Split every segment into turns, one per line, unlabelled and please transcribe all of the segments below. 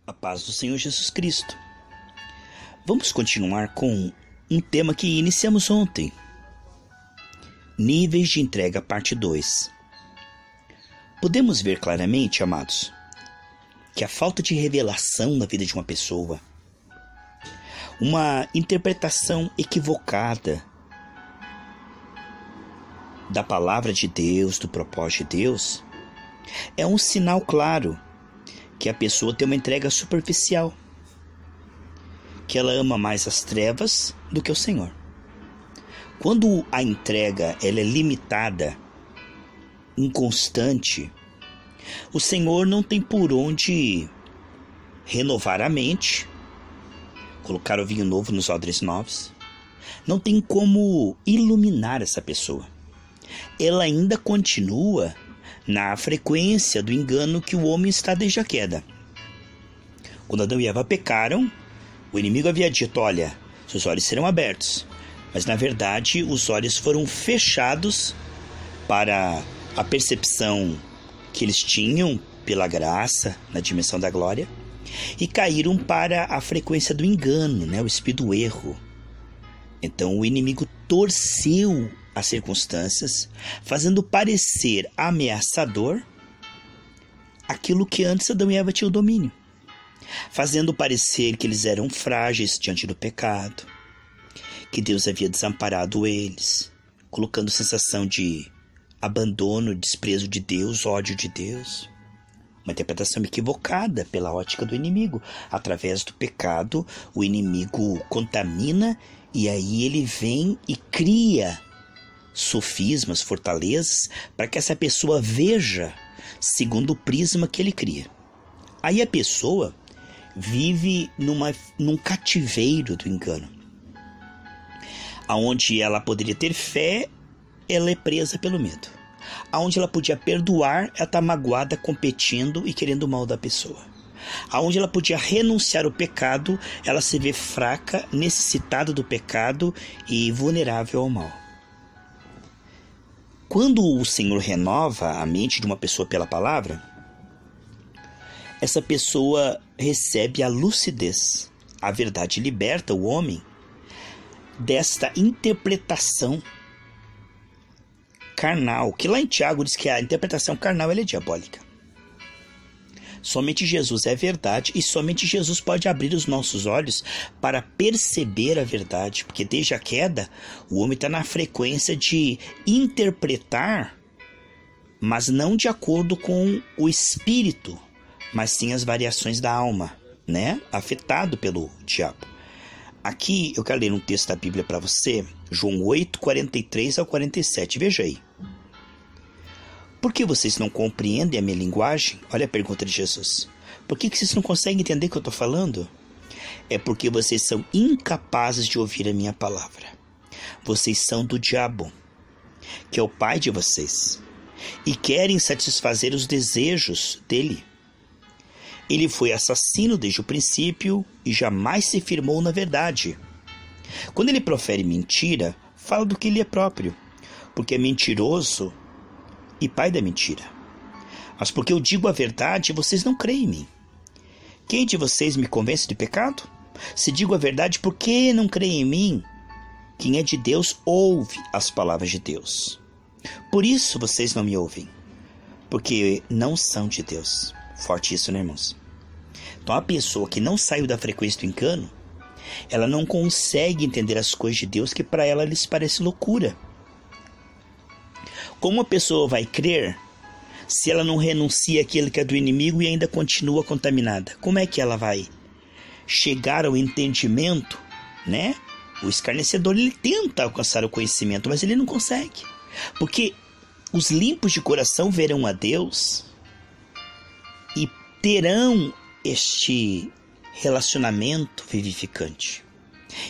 A paz do Senhor Jesus Cristo. Vamos continuar com um tema que iniciamos ontem. Níveis de entrega, parte 2. Podemos ver claramente, amados, que a falta de revelação na vida de uma pessoa, uma interpretação equivocada da palavra de Deus, do propósito de Deus, é um sinal claro que a pessoa tem uma entrega superficial, que ela ama mais as trevas do que o Senhor. Quando a entrega ela é limitada, inconstante, o Senhor não tem por onde renovar a mente, colocar o vinho novo nos odres novos, não tem como iluminar essa pessoa. Ela ainda continua na frequência do engano que o homem está desde a queda. Quando Adão e Eva pecaram, o inimigo havia dito: olha, seus olhos serão abertos. Mas na verdade os olhos foram fechados para a percepção que eles tinham pela graça na dimensão da glória, e caíram para a frequência do engano, o espírito do erro. Então o inimigo torceu as circunstâncias, fazendo parecer ameaçador aquilo que antes Adão e Eva tinham domínio, fazendo parecer que eles eram frágeis diante do pecado, que Deus havia desamparado eles, colocando sensação de abandono, desprezo de Deus, ódio de Deus. Uma interpretação equivocada pela ótica do inimigo. Através do pecado, o inimigo contamina e aí ele vem e cria sofismas, fortalezas, para que essa pessoa veja segundo o prisma que ele cria. Aí a pessoa vive num cativeiro do engano, aonde ela poderia ter fé, ela é presa pelo medo. Aonde ela podia perdoar, ela está magoada, competindo e querendo o mal da pessoa. Aonde ela podia renunciar ao pecado, ela se vê fraca, necessitada do pecado e vulnerável ao mal. Quando o Senhor renova a mente de uma pessoa pela palavra, essa pessoa recebe a lucidez. A verdade liberta o homem desta interpretação carnal, que lá em Tiago diz que a interpretação carnal ela é diabólica. Somente Jesus é verdade e somente Jesus pode abrir os nossos olhos para perceber a verdade, porque desde a queda o homem está na frequência de interpretar, mas não de acordo com o espírito, mas sim as variações da alma, afetado pelo diabo. Aqui eu quero ler um texto da Bíblia para você, João 8, 43 ao 47, veja aí. Por que vocês não compreendem a minha linguagem? Olha a pergunta de Jesus. Por que vocês não conseguem entender o que eu estou falando? É porque vocês são incapazes de ouvir a minha palavra. Vocês são do diabo, que é o pai de vocês, e querem satisfazer os desejos dele. Ele foi assassino desde o princípio e jamais se firmou na verdade. Quando ele profere mentira, fala do que ele é próprio, porque é mentiroso e pai da mentira. Mas porque eu digo a verdade, vocês não creem em mim. Quem de vocês me convence de pecado? Se digo a verdade, por que não creem em mim? Quem é de Deus ouve as palavras de Deus. Por isso vocês não me ouvem, porque não são de Deus. Forte isso, né, irmãos? Então a pessoa que não saiu da frequência do engano, ela não consegue entender as coisas de Deus, que para ela lhes parece loucura. Como a pessoa vai crer se ela não renuncia àquilo que é do inimigo e ainda continua contaminada? Como é que ela vai chegar ao entendimento, O escarnecedor, ele tenta alcançar o conhecimento, mas ele não consegue. Porque os limpos de coração verão a Deus e terão este relacionamento vivificante.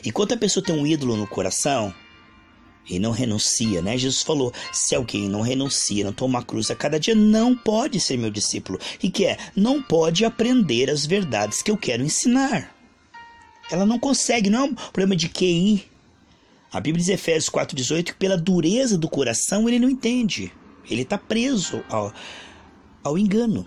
Enquanto a pessoa tem um ídolo no coração e não renuncia, Jesus falou: se alguém não renuncia, não toma a cruz a cada dia, não pode ser meu discípulo. E que não pode aprender as verdades que eu quero ensinar. Ela não consegue, não é um problema de QI. A Bíblia diz em Efésios 4,18 que pela dureza do coração ele não entende. Ele está preso ao engano.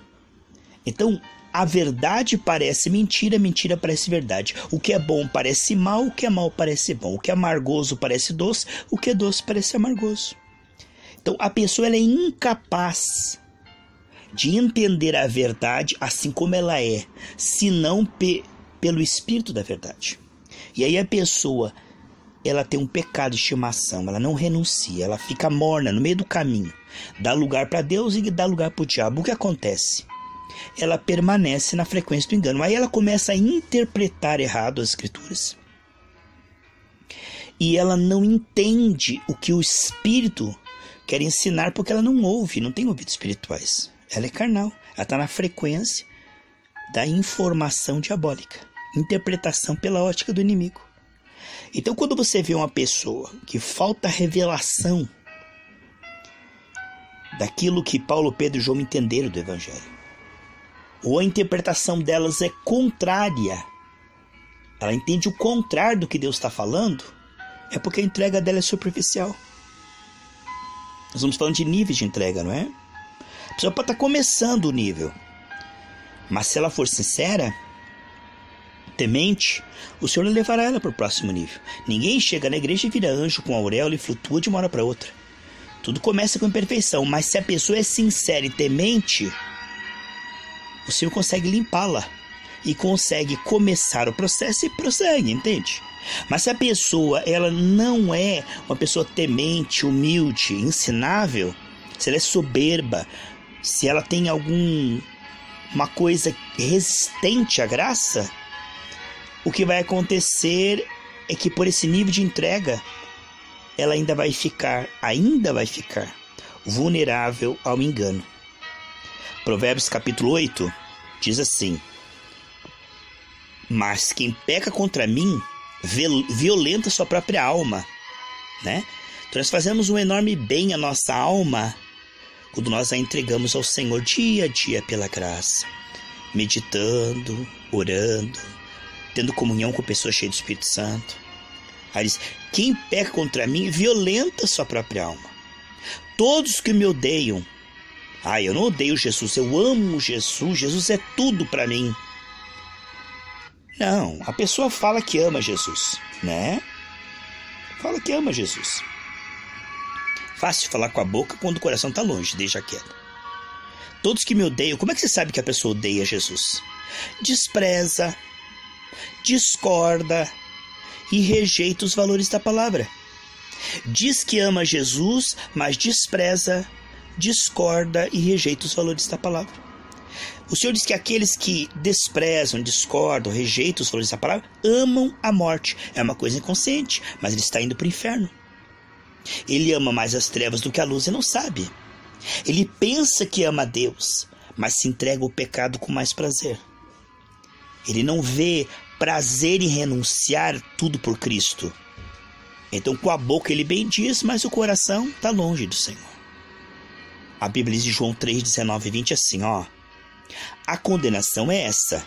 Então, a verdade parece mentira, mentira parece verdade. O que é bom parece mal, o que é mal parece bom. O que é amargoso parece doce, o que é doce parece amargoso. Então a pessoa ela é incapaz de entender a verdade assim como ela é, senão pelo Espírito da verdade. E aí a pessoa, ela tem um pecado de estimação, ela não renuncia, ela fica morna no meio do caminho, dá lugar para Deus e dá lugar para o diabo. O que acontece? Ela permanece na frequência do engano. Aí ela começa a interpretar errado as escrituras. E ela não entende o que o Espírito quer ensinar, porque ela não ouve, não tem ouvidos espirituais. Ela é carnal, ela está na frequência da informação diabólica, interpretação pela ótica do inimigo. Então quando você vê uma pessoa que falta revelação daquilo que Paulo, Pedro e João entenderam do Evangelho, ou a interpretação delas é contrária, ela entende o contrário do que Deus está falando, é porque a entrega dela é superficial. Nós estamos falando de níveis de entrega, não é? A pessoa pode estar começando o nível, mas se ela for sincera, temente, o Senhor levará ela para o próximo nível. Ninguém chega na igreja e vira anjo com auréola e flutua de uma hora para outra. Tudo começa com imperfeição, mas se a pessoa é sincera e temente, o Senhor consegue limpá-la e consegue começar o processo e prossegue, entende? Mas se a pessoa ela não é uma pessoa temente, humilde, ensinável, se ela é soberba, se ela tem uma coisa resistente à graça, o que vai acontecer é que por esse nível de entrega, ela ainda vai ficar vulnerável ao engano. Provérbios capítulo 8 diz assim: mas quem peca contra mim violenta sua própria alma, né? Então nós fazemos um enorme bem à nossa alma quando nós a entregamos ao Senhor dia a dia pela graça, meditando, orando, tendo comunhão com pessoas cheias do Espírito Santo. Aí diz: quem peca contra mim violenta sua própria alma. Todos que me odeiam, eu não odeio Jesus, eu amo Jesus, Jesus é tudo para mim. Não, a pessoa fala que ama Jesus, né? Fala que ama Jesus. Fácil falar com a boca quando o coração está longe, deixa quieto. Todos que me odeiam, como é que você sabe que a pessoa odeia Jesus? Despreza, discorda e rejeita os valores da palavra. Diz que ama Jesus, mas despreza, discorda e rejeita os valores da palavra. O Senhor diz que aqueles que desprezam, discordam, rejeitam os valores da palavra, amam a morte. É uma coisa inconsciente, mas ele está indo para o inferno. Ele ama mais as trevas do que a luz e não sabe. Ele pensa que ama a Deus, mas se entrega ao pecado com mais prazer. Ele não vê prazer em renunciar tudo por Cristo. Então com a boca ele bem diz, mas o coração está longe do Senhor. A Bíblia diz em João 3, 19 e 20 assim, a condenação é essa: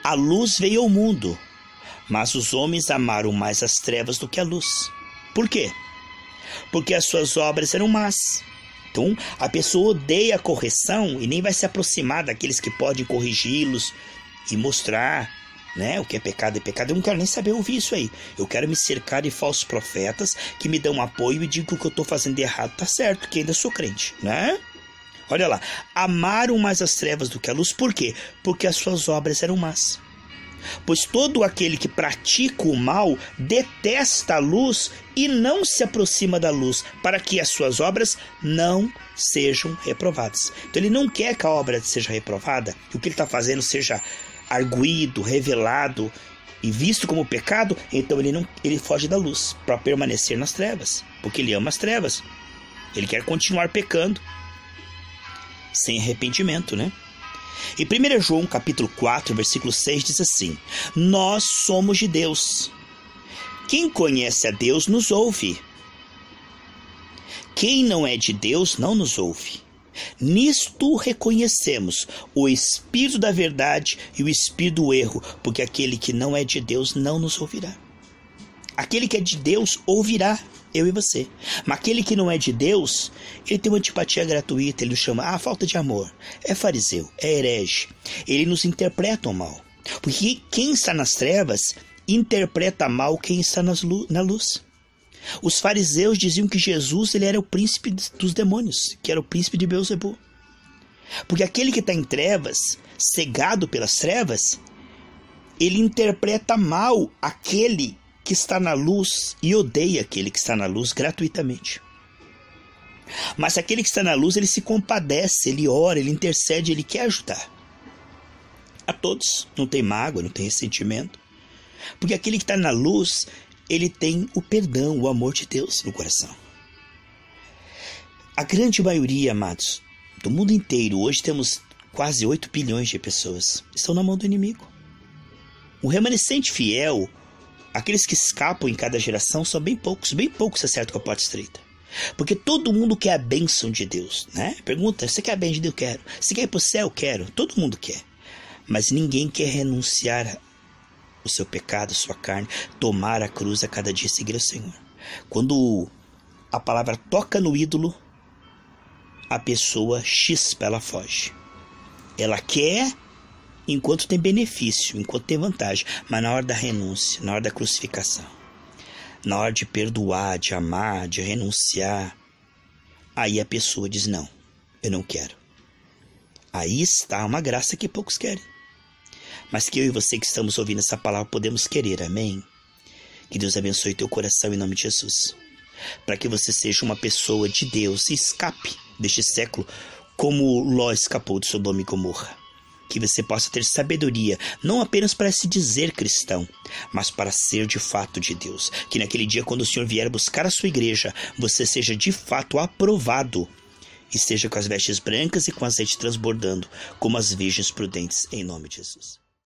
a luz veio ao mundo, mas os homens amaram mais as trevas do que a luz. Por quê? Porque as suas obras eram más. Então a pessoa odeia a correção e nem vai se aproximar daqueles que podem corrigi-los e mostrar, né, o que é pecado. Eu não quero nem saber ouvir isso aí. Eu quero me cercar de falsos profetas que me dão apoio e digam que o que eu estou fazendo de errado está certo, que ainda sou crente, né? Olha lá, amaram mais as trevas do que a luz. Por quê? Porque as suas obras eram más. Pois todo aquele que pratica o mal detesta a luz e não se aproxima da luz, para que as suas obras não sejam reprovadas. Então ele não quer que a obra seja reprovada, que o que ele está fazendo seja arguído, revelado e visto como pecado. Então ele foge da luz para permanecer nas trevas, porque ele ama as trevas. Ele quer continuar pecando sem arrependimento, né? Em 1 João capítulo 4, versículo 6 diz assim: nós somos de Deus. Quem conhece a Deus nos ouve. Quem não é de Deus não nos ouve. Nisto reconhecemos o espírito da verdade e o espírito do erro, porque aquele que não é de Deus não nos ouvirá. Aquele que é de Deus ouvirá. Eu e você. Mas aquele que não é de Deus, ele tem uma antipatia gratuita, ele nos chama, falta de amor. É fariseu, é herege. Ele nos interpreta mal. Porque quem está nas trevas interpreta mal quem está na luz. Os fariseus diziam que Jesus ele era o príncipe dos demônios, que era o príncipe de Beelzebul. Porque aquele que está em trevas, cegado pelas trevas, ele interpreta mal aquele que está na luz e odeia aquele que está na luz gratuitamente. Mas aquele que está na luz, ele se compadece, ele ora, ele intercede, ele quer ajudar. A todos, não tem mágoa, não tem ressentimento. Porque aquele que está na luz, ele tem o perdão, o amor de Deus no coração. A grande maioria, amados, do mundo inteiro, hoje temos quase 8 bilhões de pessoas, estão na mão do inimigo. O remanescente fiel, aqueles que escapam em cada geração, são bem poucos acertam com a porta estreita. Porque todo mundo quer a bênção de Deus, né? Pergunta, você quer a bênção de Deus? Eu quero. Você quer ir para o céu? Eu quero. Todo mundo quer. Mas ninguém quer renunciar o seu pecado, a sua carne, tomar a cruz a cada dia e seguir o Senhor. Quando a palavra toca no ídolo, a pessoa chispa, ela foge. Ela quer enquanto tem benefício, enquanto tem vantagem, mas na hora da renúncia, na hora da crucificação, na hora de perdoar, de amar, de renunciar, aí a pessoa diz, não, eu não quero. Aí está uma graça que poucos querem. Mas que eu e você que estamos ouvindo essa palavra podemos querer, amém? Que Deus abençoe teu coração em nome de Jesus. Para que você seja uma pessoa de Deus e escape deste século como Ló escapou de Sodoma e Gomorra. Que você possa ter sabedoria, não apenas para se dizer cristão, mas para ser de fato de Deus. Que naquele dia, quando o Senhor vier buscar a sua igreja, você seja de fato aprovado e esteja com as vestes brancas e com azeite transbordando, como as virgens prudentes, em nome de Jesus.